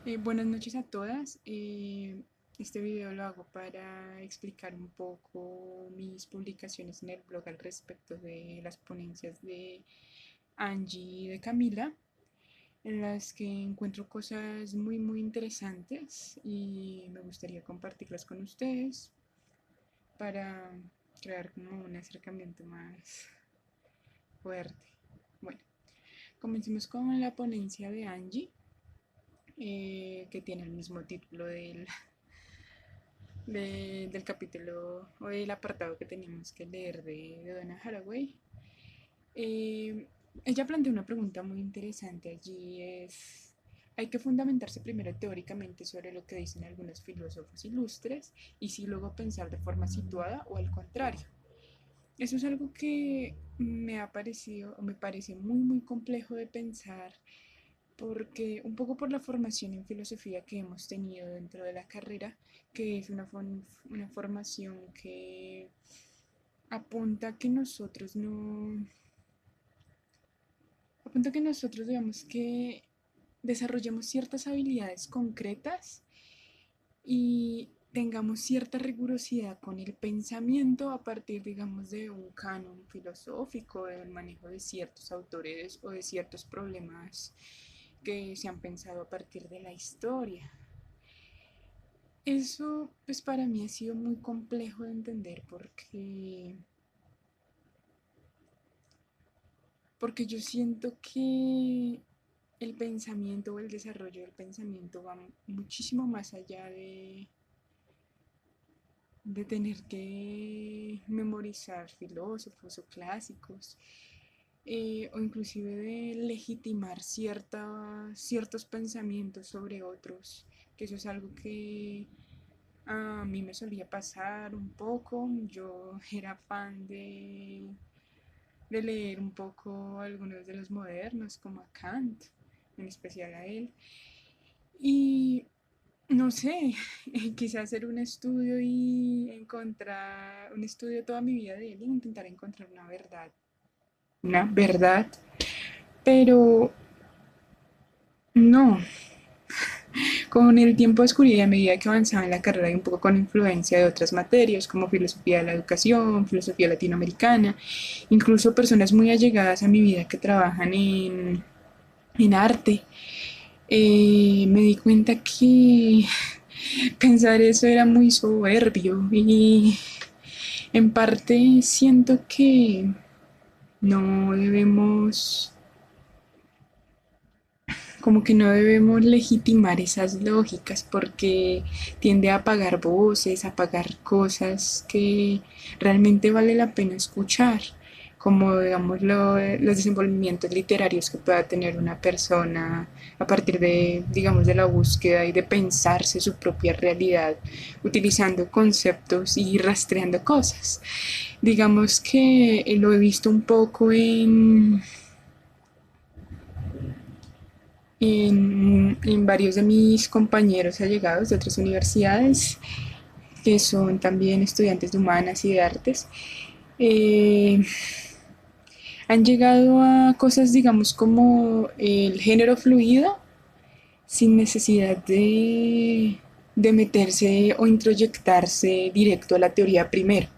Buenas noches a todas. Este video lo hago para explicar un poco mis publicaciones en el blog al respecto de las ponencias de Angie y de Camila, en las que encuentro cosas muy interesantes y me gustaría compartirlas con ustedes para crear como un acercamiento más fuerte. Bueno, comencemos con la ponencia de Angie, que tiene el mismo título del capítulo o del apartado que teníamos que leer de Donna Haraway. Eh, Ella plantea una pregunta muy interesante allí, ¿hay que fundamentarse primero teóricamente sobre lo que dicen algunos filósofos ilustres y si luego pensar de forma situada o al contrario? Eso es algo que me ha parecido o me parece muy complejo de pensar, porque un poco por la formación en filosofía que hemos tenido dentro de la carrera, que es una formación que apunta a que nosotros no, apunta a que nosotros digamos que desarrollemos ciertas habilidades concretas y tengamos cierta rigurosidad con el pensamiento a partir, digamos, de un canon filosófico, del manejo de ciertos autores o de ciertos problemas que se han pensado a partir de la historia. Eso, pues para mí ha sido muy complejo de entender porque yo siento que el pensamiento o el desarrollo del pensamiento va muchísimo más allá de tener que memorizar filósofos o clásicos, o inclusive de legitimar ciertos pensamientos sobre otros, que eso es algo que a mí me solía pasar un poco. Yo era fan de leer un poco algunos de los modernos, como a Kant, en especial a él. Y no sé, quise hacer un estudio y encontrar un estudio toda mi vida de él e intentar encontrar una verdad, pero no. Con el tiempo descubrí a medida que avanzaba en la carrera y un poco con influencia de otras materias como filosofía de la educación, filosofía latinoamericana, incluso personas muy allegadas a mi vida que trabajan en arte. Me di cuenta que pensar eso era muy soberbio y en parte siento que no debemos, como que no debemos legitimar esas lógicas porque tiende a apagar voces, a apagar cosas que realmente vale la pena escuchar, como digamos los desenvolvimientos literarios que pueda tener una persona a partir de, digamos, de la búsqueda y de pensarse su propia realidad utilizando conceptos y rastreando cosas. Digamos que lo he visto un poco en varios de mis compañeros allegados de otras universidades, que son también estudiantes de humanas y de artes. eh, Han llegado a cosas, digamos, como el género fluido, sin necesidad de meterse o introyectarse directo a la teoría primero.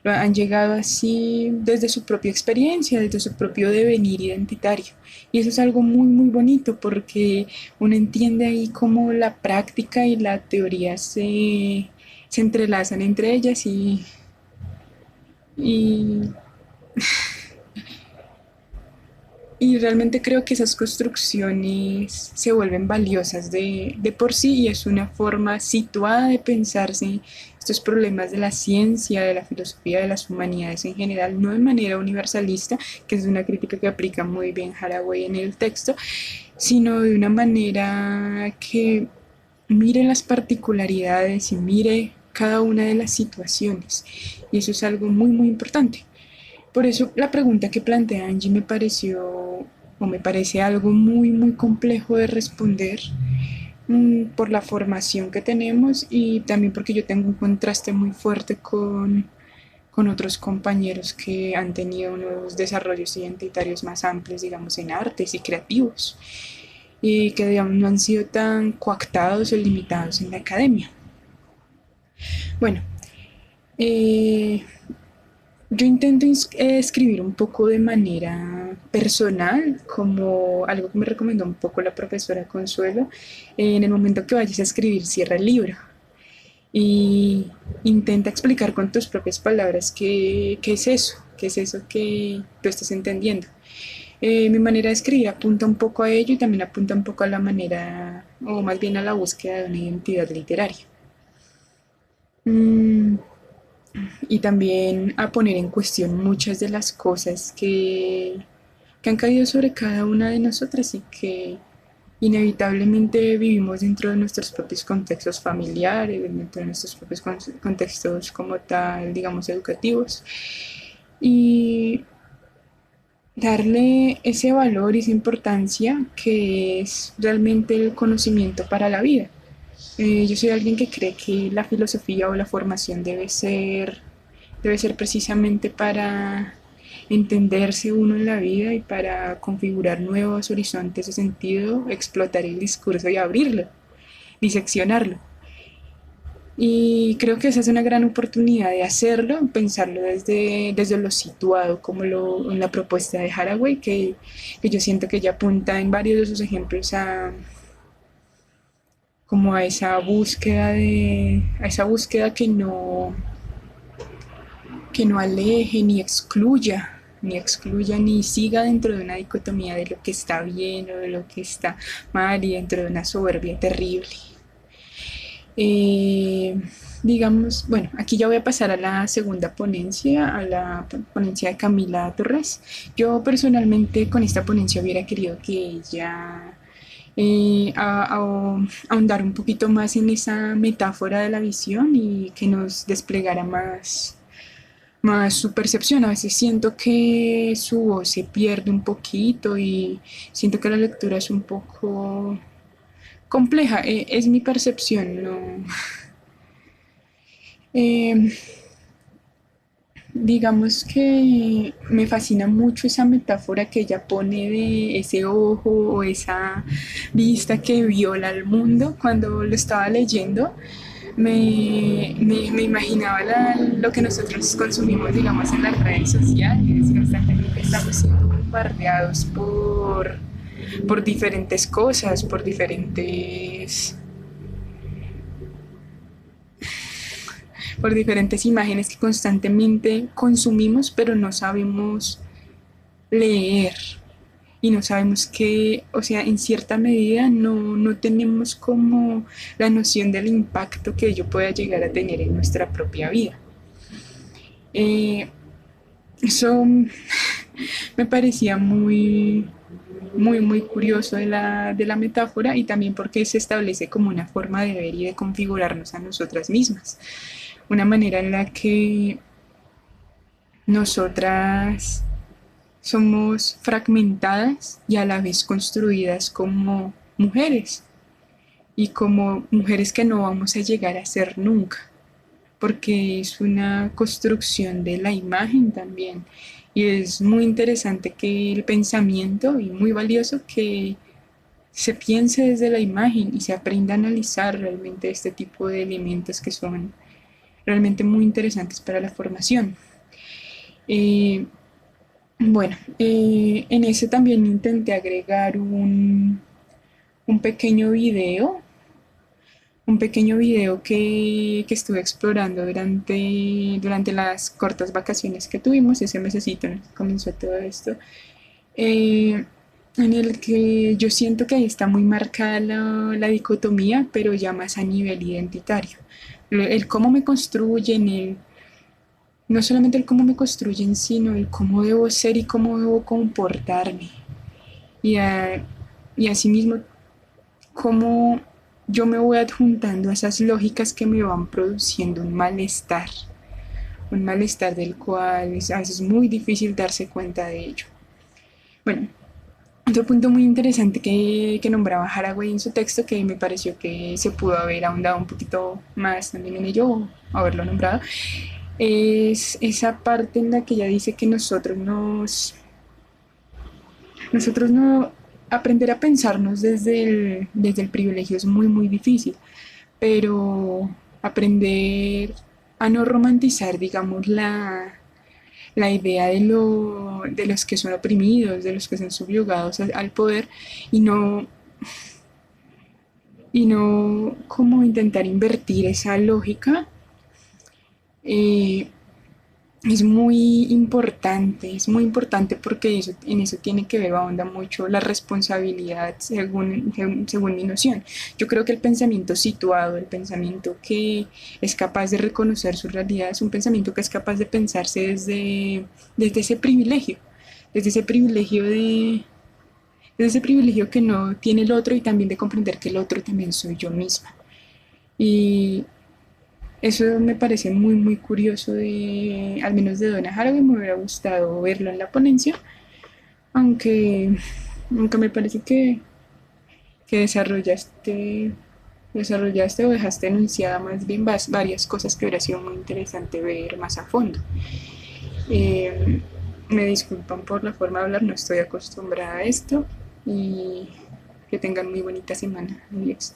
Lo han llegado así desde su propia experiencia, desde su propio devenir identitario. Y eso es algo muy bonito porque uno entiende ahí cómo la práctica y la teoría se entrelazan entre ellas y y realmente creo que esas construcciones se vuelven valiosas de por sí y es una forma situada de pensarse estos problemas de la ciencia, de la filosofía, de las humanidades en general, no de manera universalista, que es una crítica que aplica muy bien Haraway en el texto, sino de una manera que mire las particularidades y mire cada una de las situaciones. Y eso es algo muy importante. Por eso la pregunta que plantea Angie me pareció o me parece algo muy complejo de responder, por la formación que tenemos y también porque yo tengo un contraste muy fuerte con otros compañeros que han tenido unos desarrollos identitarios más amplios, digamos, en artes y creativos. y que digamos no han sido tan coactados o limitados en la academia. Bueno, eh, yo intento escribir un poco de manera personal, como algo que me recomendó un poco la profesora Consuelo. En el momento que vayas a escribir, cierra el libro y intenta explicar con tus propias palabras qué es eso que tú estás entendiendo. Mi manera de escribir apunta un poco a ello y también apunta un poco a la manera, o más bien a la búsqueda de una identidad literaria. Mm, y también a poner en cuestión muchas de las cosas que han caído sobre cada una de nosotras y que inevitablemente vivimos dentro de nuestros propios contextos familiares, dentro de nuestros propios contextos como tal, digamos, educativos. Y darle ese valor y esa importancia que es realmente el conocimiento para la vida. Yo soy alguien que cree que la filosofía o la formación debe ser precisamente para entenderse uno en la vida y para configurar nuevos horizontes de sentido, explotar el discurso y abrirlo, diseccionarlo. Y creo que esa es una gran oportunidad de hacerlo, pensarlo desde lo situado, como en la propuesta de Haraway, que yo siento que ella apunta en varios de sus ejemplos como a esa búsqueda que no aleje ni excluya ni siga dentro de una dicotomía de lo que está bien o de lo que está mal y dentro de una soberbia terrible. Eh, digamos, bueno, aquí ya voy a pasar a la segunda ponencia, a la ponencia de Camila Torres. Yo personalmente con esta ponencia hubiera querido que ella ahondar un poquito más en esa metáfora de la visión y que nos desplegara más su percepción. A veces siento que su voz se pierde un poquito y siento que la lectura es un poco compleja. Es mi percepción, no. Eh, digamos que me fascina mucho esa metáfora que ella pone de ese ojo o esa vista que viola al mundo cuando lo estaba leyendo. Me imaginaba lo que nosotros consumimos, digamos, en las redes sociales. Constantemente estamos siendo bombardeados por diferentes cosas, por diferentes imágenes que constantemente consumimos, pero no sabemos leer y no sabemos qué, o sea, en cierta medida no tenemos como la noción del impacto que ello pueda llegar a tener en nuestra propia vida. Eh, eso me parecía muy curioso de la metáfora y también porque se establece como una forma de ver y de configurarnos a nosotras mismas. Una manera en la que nosotras somos fragmentadas y a la vez construidas como mujeres y como mujeres que no vamos a llegar a ser nunca, porque es una construcción de la imagen también. Y es muy interesante que el pensamiento, y muy valioso que se piense desde la imagen y se aprenda a analizar realmente este tipo de elementos que son realmente muy interesantes para la formación. Eh, bueno, en ese también intenté agregar un pequeño video, un pequeño video que estuve explorando durante las cortas vacaciones que tuvimos, ese mesecito en el que comenzó todo esto, eh, en el que yo siento que ahí está muy marcada la dicotomía, pero ya más a nivel identitario. El cómo me construyen, no solamente el cómo me construyen, sino el cómo debo ser y cómo debo comportarme. Y, y asimismo, cómo yo me voy adjuntando a esas lógicas que me van produciendo un malestar del cual a veces es muy difícil darse cuenta de ello. Bueno, otro punto muy interesante que nombraba Haraway en su texto, que me pareció que se pudo haber ahondado un poquito más también en ello, o haberlo nombrado, es esa parte en la que ella dice que nosotros no aprender a pensarnos desde el privilegio es muy, muy difícil, pero aprender a no romantizar, digamos, la idea de los que son oprimidos, de los que son subyugados al poder y no como intentar invertir esa lógica eh, es muy importante porque en eso tiene que ver, ahonda mucho la responsabilidad según mi noción. Yo creo que el pensamiento situado, el pensamiento que es capaz de reconocer su realidad, es un pensamiento que es capaz de pensarse desde desde ese privilegio de, desde ese privilegio que no tiene el otro y también de comprender que el otro también soy yo misma. Y eso me parece muy, muy curioso al menos de Donna Haraway, me hubiera gustado verlo en la ponencia, aunque, aunque me parece que desarrollaste o dejaste enunciada más bien varias cosas que hubiera sido muy interesante ver más a fondo. Eh, Me disculpan por la forma de hablar, no estoy acostumbrada a esto y que tengan muy bonita semana. Adiós.